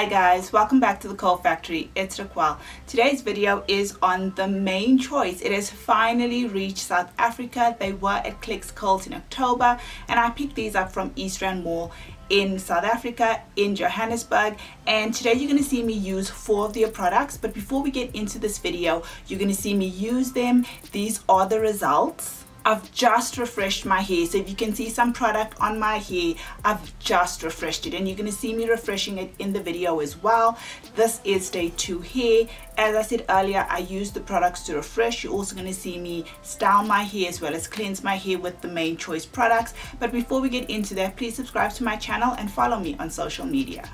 Hi guys, welcome back to the Curl Factory. It's Raquel. Today's video is on the main choice. It has finally reached South Africa. They were at Clicks Curls in October and I picked these up from East Rand Mall in South Africa, in Johannesburg, and today you're going to see me use 4 of their products. But before we get into this video, you're going to see me use them. These are the results. I've just refreshed my hair, so if you can see some product on my hair, I've just refreshed it and you're going to see me refreshing it in the video as well. This is day 2 hair. As I said earlier, I use the products to refresh. You're also going to see me style my hair as well as cleanse my hair with the main choice products. But before we get into that, please subscribe to my channel and follow me on social media.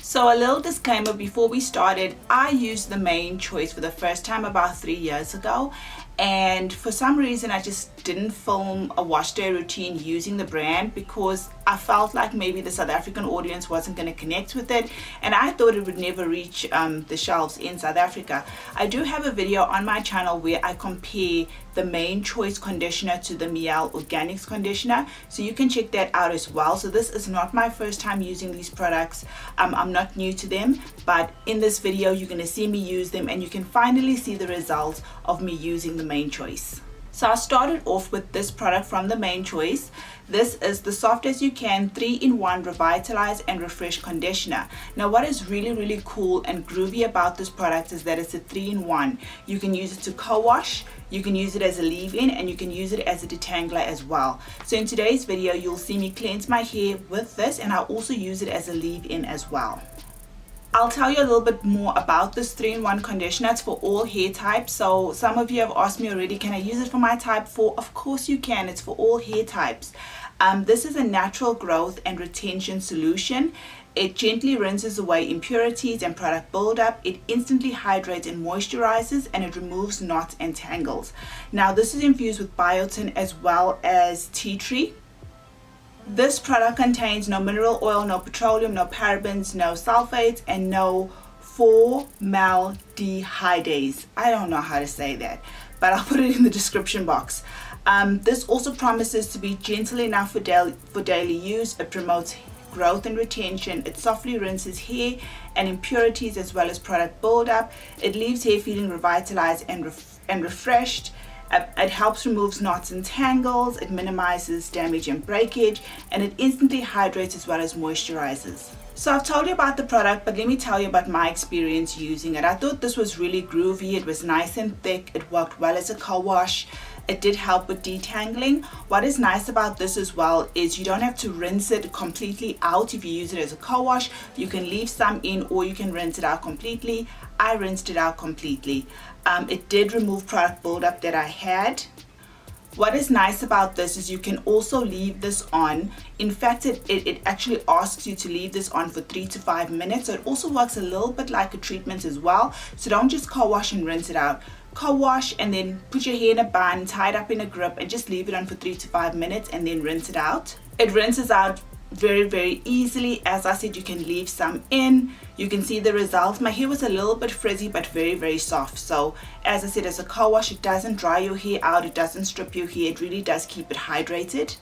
So a little disclaimer before we started, I used the main choice for the first time about 3 years ago, and for some reason I just didn't film a wash day routine using the brand because I felt like maybe the South African audience wasn't going to connect with it, and I thought it would never reach the shelves in South Africa. I do have a video on my channel where I compare the main choice conditioner to the Miel Organics conditioner, so you can check that out as well. So this is not my first time using these products. I'm not new to them, but in this video you're going to see me use them and you can finally see the results of me using the main choice. So I started off with this product from the main choice. This is the Soft As You Can 3-in-1 Revitalize and Refresh Conditioner. Now what is really cool and groovy about this product is that it's a 3-in-1. You can use it to co-wash, you can use it as a leave-in, and you can use it as a detangler as well. So in today's video you'll see me cleanse my hair with this, and I'll also use it as a leave-in as well. I'll tell you a little bit more about this 3-in-1 conditioner. It's for all hair types. So some of you have asked me already, can I use it for my type 4? Of course you can. It's for all hair types. This is a natural growth and retention solution. It gently rinses away impurities and product buildup. It instantly hydrates and moisturizes, and it removes knots and tangles. Now this is infused with biotin as well as tea tree. This product contains no mineral oil, no petroleum, no parabens, no sulfates, and no formaldehydes. I don't know how to say that, but I'll put it in the description box. This also promises to be gentle enough for daily use. It promotes growth and retention. It softly rinses hair and impurities as well as product buildup. It leaves hair feeling revitalized and refreshed. It helps remove knots and tangles, it minimizes damage and breakage, and it instantly hydrates as well as moisturizes. So I've told you about the product, but let me tell you about my experience using it. I thought this was really groovy. It was nice and thick. It worked well as a co-wash. It did help with detangling. What is nice about this as well is you don't have to rinse it completely out. If you use it as a co-wash, you can leave some in or you can rinse it out completely. I rinsed it out completely. It did remove product buildup that I had. What is nice about this is you can also leave this on. In fact, it actually asks you to leave this on for 3 to 5 minutes. So it also works a little bit like a treatment as well. So don't just co-wash and rinse it out. Co-wash and then put your hair in a bun, tie it up in a grip, and just leave it on for 3 to 5 minutes and then rinse it out. It rinses out very easily. As I said, you can leave some in. You can see the results. My hair was a little bit frizzy but very soft. So as I said, as a co-wash, it doesn't dry your hair out, it doesn't strip your hair, it really does keep it hydrated.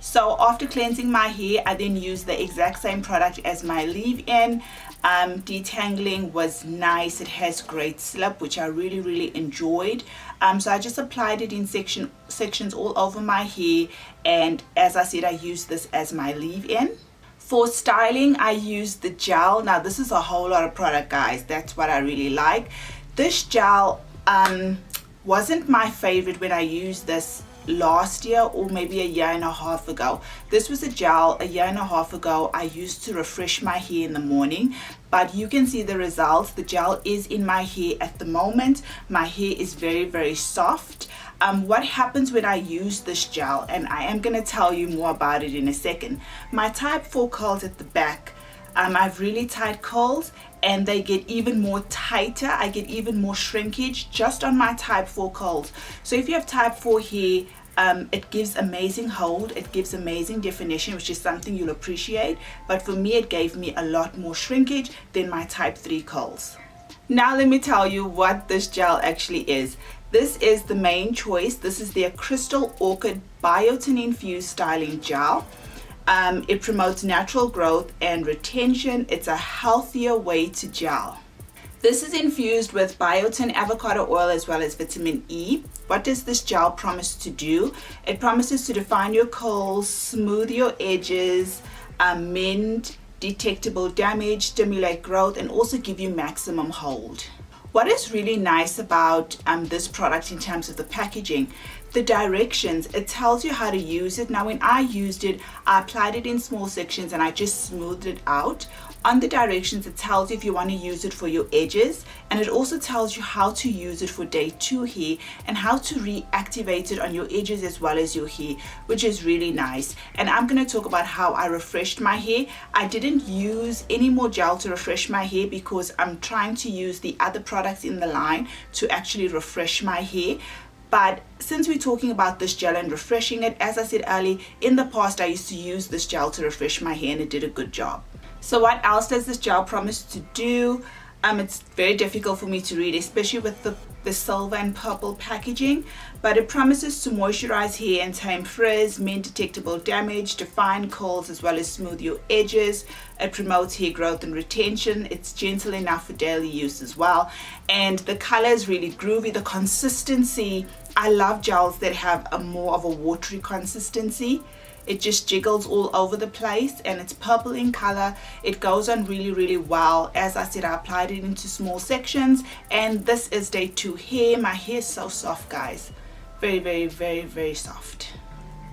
So after cleansing my hair, I then used the exact same product as my leave-in. Detangling was nice. It has great slip, which I really enjoyed. So I just applied it in sections all over my hair, and as I said, I used this as my leave-in. For styling, I used the gel. Now this is a whole lot of product, guys. That's what I really like. This gel wasn't my favorite when I used this last year or maybe a year and a half ago. This was a gel a year and a half ago I used to refresh my hair in the morning, but you can see the results. The gel is in my hair at the moment. My hair is very soft. What happens when I use this gel, and I am going to tell you more about it in a second. My type 4 curls at the back, I have really tight curls and they get even more tighter. I get even more shrinkage just on my type 4 curls. So if you have type 4 hair, it gives amazing hold, it gives amazing definition, which is something you'll appreciate, but for me it gave me a lot more shrinkage than my type 3 curls. Now let me tell you what this gel actually is. This is the main choice. This is their Crystal Orchid Biotin Infused Styling Gel. It promotes natural growth and retention. It's a healthier way to gel. This is infused with biotin avocado oil as well as vitamin E. What does this gel promise to do? It promises to define your curls, smooth your edges, mend detectable damage, stimulate growth, and also give you maximum hold. What is really nice about this product in terms of the packaging, the directions, it tells you how to use it. Now when I used it, I applied it in small sections and I just smoothed it out. On the directions, it tells you if you want to use it for your edges, and it also tells you how to use it for day 2 hair and how to reactivate it on your edges as well as your hair, which is really nice. And I'm going to talk about how I refreshed my hair. I didn't use any more gel to refresh my hair because I'm trying to use the other products in the line to actually refresh my hair. But since we're talking about this gel and refreshing it, as I said earlier, in the past I used to use this gel to refresh my hair and it did a good job. So what else does this gel promise to do? It's very difficult for me to read, especially with the silver and purple packaging, but it promises to moisturize hair and tame frizz, mend detectable damage, define curls as well as smooth your edges. It promotes hair growth and retention. It's gentle enough for daily use as well, and the color is really groovy. The consistency, I love gels that have a more of a watery consistency. It just jiggles all over the place, and it's purple in color. It goes on really well. As I said, I applied it into small sections, and this is day 2 hair. My hair is so soft, guys. Very soft.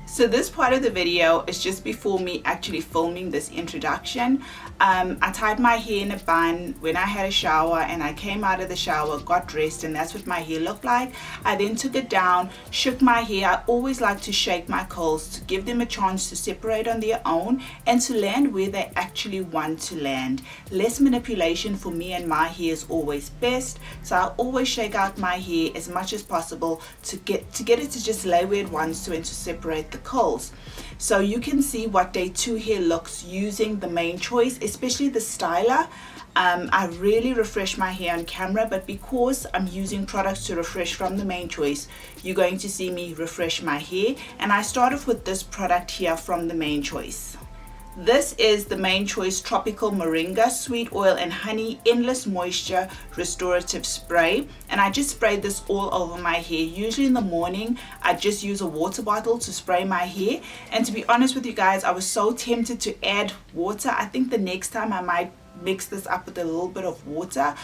So this part of the video is just before me actually filming this introduction. I tied my hair in a bun when I had a shower, and I came out of the shower, got dressed, and that's what my hair looked like. I then took it down, shook my hair. I always like to shake my curls to give them a chance to separate on their own and to land where they actually want to land. Less manipulation for me and my hair is always best, so I always shake out my hair as much as possible to get it to just lay where it wants to and to separate the curls. So you can see what day 2 hair looks using the Main Choice, especially the styler. I really refresh my hair on camera, but because I'm using products to refresh from the Main Choice, you're going to see me refresh my hair. And I start off with this product here from the Main Choice. This is the Main Choice Tropical Moringa Seed Oil and Honey Endless Moisture Restorative Spray, and I just sprayed this all over my hair. Usually in the morning I just use a water bottle to spray my hair, and to be honest with you guys, I was so tempted to add water. I think the next time I might mix this up with a little bit of water.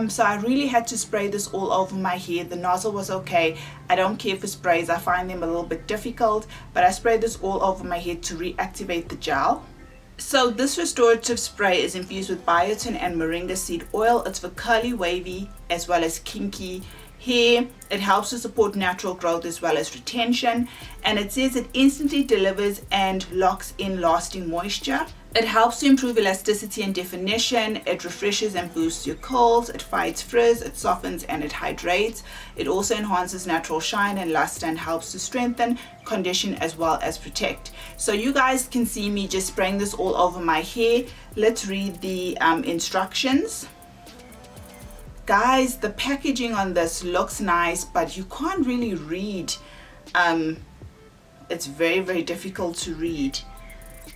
So I really had to spray this all over my hair. The nozzle was okay. I don't care for sprays. I find them a little bit difficult, but I sprayed this all over my hair to reactivate the gel. So this restorative spray is infused with Biotin and Moringa Seed Oil. It's for curly, wavy as well as kinky hair. It helps to support natural growth as well as retention, and it says it instantly delivers and locks in lasting moisture. It helps to improve elasticity and definition. It refreshes and boosts your curls. It fights frizz. It softens and it hydrates. It also enhances natural shine and luster and helps to strengthen, condition as well as protect. So you guys can see me just spraying this all over my hair. Let's read the instructions. Guys, the packaging on this looks nice, but you can't really read. It's very difficult to read.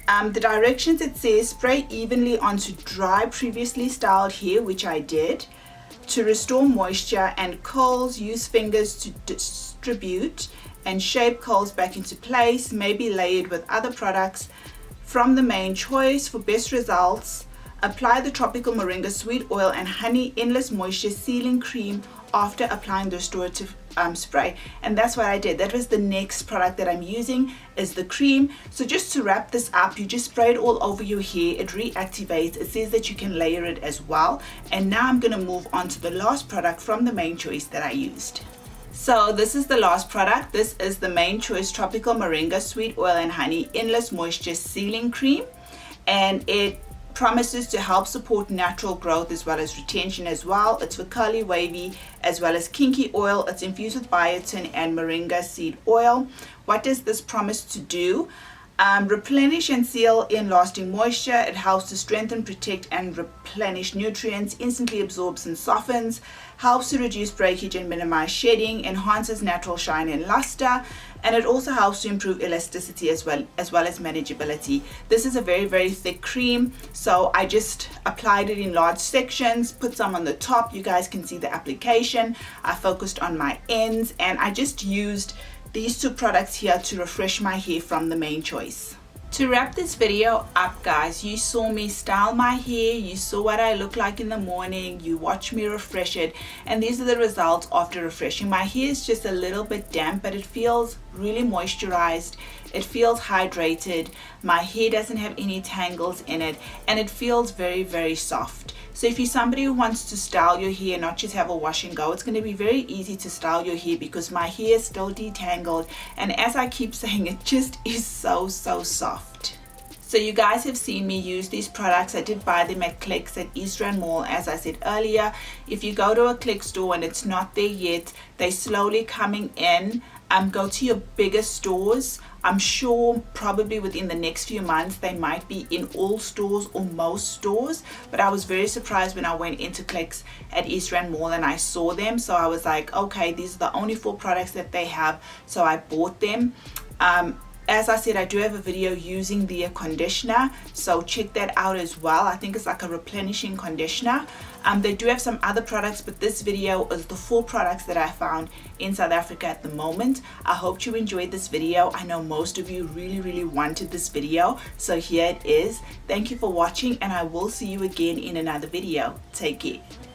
The directions, it says spray evenly onto dry previously styled hair, which I did. To restore moisture and curls, use fingers to distribute and shape curls back into place. Maybe layered with other products from the Main Choice for best results. Apply the Tropical Moringa Seed Oil and Honey Endless Moisture Sealing Cream after applying the restorative spray, and that's what I did. That was the next product that I'm using, is the cream. So just to wrap this up, you just spray it all over your hair. It reactivates. It says that you can layer it as well. And now I'm going to move on to the last product from the Main Choice that I used. So this is the last product. This is the Main Choice Tropical Moringa Seed Oil and Honey Endless Moisture Sealing Cream, and it promises to help support natural growth as well as retention as well. It's for curly, wavy as well as kinky oil. It's infused with biotin and moringa seed oil. What does this promise to do? Replenish and seal in lasting moisture. It helps to strengthen, protect, and replenish nutrients, instantly absorbs and softens, helps to reduce breakage and minimize shedding, enhances natural shine and luster, and it also helps to improve elasticity as well as manageability. This is a very, very thick cream, so I just applied it in large sections, put some on the top. You guys can see the application. I focused on my ends, and I just used these two products here to refresh my hair from the main choice. To wrap this video up, guys, you saw me style my hair, you saw what I look like in the morning, you watched me refresh it, and these are the results after refreshing. My hair is just a little bit damp, but it feels really moisturized, it feels hydrated, my hair doesn't have any tangles in it, and it feels very, very soft. So if you're somebody who wants to style your hair, not just have a wash and go, it's going to be very easy to style your hair because my hair is still detangled, and as I keep saying, it just is so soft. So you guys have seen me use these products. I did buy them at Clicks at East Rand Mall, as I said earlier. If you go to a Click store and it's not there yet, they're slowly coming in. Go to your bigger stores. I'm sure probably within the next few months they might be in all stores or most stores, but I was very surprised when I went into Clicks at East Rand Mall and I saw them. So I was like, okay, these are the only 4 products that they have, so I bought them. As I said, I do have a video using their conditioner, so check that out as well. I think it's like a replenishing conditioner. They do have some other products, but this video is the 4 products that I found in South Africa at the moment. I hope you enjoyed this video. I know most of you really wanted this video, so here it is. Thank you for watching, and I will see you again in another video. Take care.